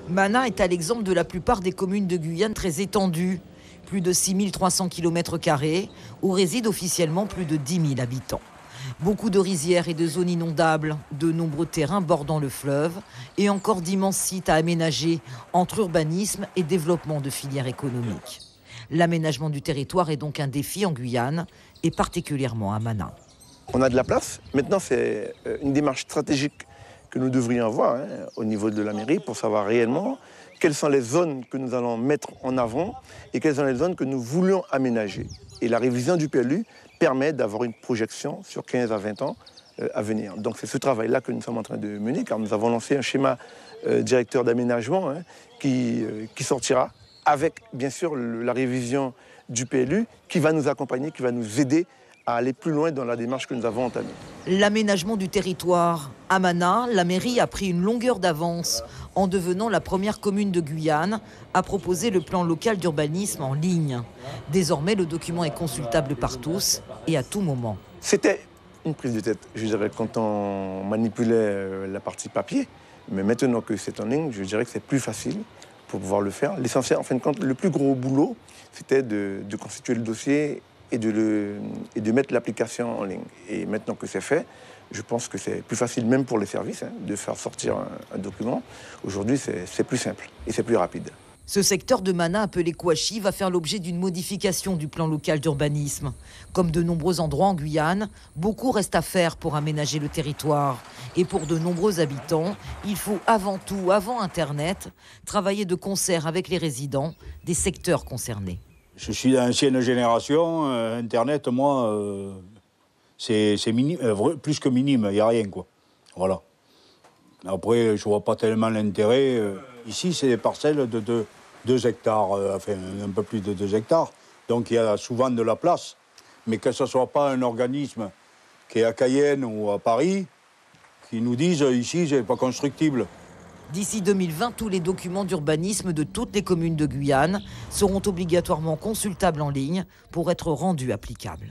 Mana est à l'exemple de la plupart des communes de Guyane très étendues. Plus de 6300 km², où résident officiellement plus de 10 000 habitants. Beaucoup de rizières et de zones inondables, de nombreux terrains bordant le fleuve et encore d'immenses sites à aménager entre urbanisme et développement de filières économiques. L'aménagement du territoire est donc un défi en Guyane et particulièrement à Mana. On a de la place. Maintenant, c'est une démarche stratégique que nous devrions avoir au niveau de la mairie pour savoir réellement quelles sont les zones que nous allons mettre en avant et quelles sont les zones que nous voulons aménager. Et la révision du PLU permet d'avoir une projection sur 15 à 20 ans à venir. Donc c'est ce travail-là que nous sommes en train de mener, car nous avons lancé un schéma directeur d'aménagement qui sortira avec, bien sûr, la révision du PLU qui va nous accompagner, qui va nous aider à aller plus loin dans la démarche que nous avons entamée. L'aménagement du territoire. À Mana, la mairie a pris une longueur d'avance en devenant la première commune de Guyane à proposer le plan local d'urbanisme en ligne. Désormais, le document est consultable par tous et à tout moment. C'était une prise de tête, je dirais, quand on manipulait la partie papier. Mais maintenant que c'est en ligne, je dirais que c'est plus facile pour pouvoir le faire. L'essentiel, en fin de compte, le plus gros boulot, c'était de constituer le dossier et de mettre l'application en ligne. Et maintenant que c'est fait, je pense que c'est plus facile même pour les services de faire sortir un document. Aujourd'hui, c'est plus simple et c'est plus rapide. Ce secteur de Mana, appelé Kouachi, va faire l'objet d'une modification du plan local d'urbanisme. Comme de nombreux endroits en Guyane, beaucoup reste à faire pour aménager le territoire. Et pour de nombreux habitants, il faut avant tout, avant Internet, travailler de concert avec les résidents des secteurs concernés. Je suis d'ancienne génération, Internet, moi, c'est plus que minime, il n'y a rien, quoi. Voilà. Après, je ne vois pas tellement l'intérêt. Ici, c'est des parcelles de 2 hectares, enfin un peu plus de 2 hectares. Donc il y a souvent de la place. Mais que ce ne soit pas un organisme qui est à Cayenne ou à Paris, qui nous dise ici, c'est pas constructible. D'ici 2020, tous les documents d'urbanisme de toutes les communes de Guyane seront obligatoirement consultables en ligne pour être rendus applicables.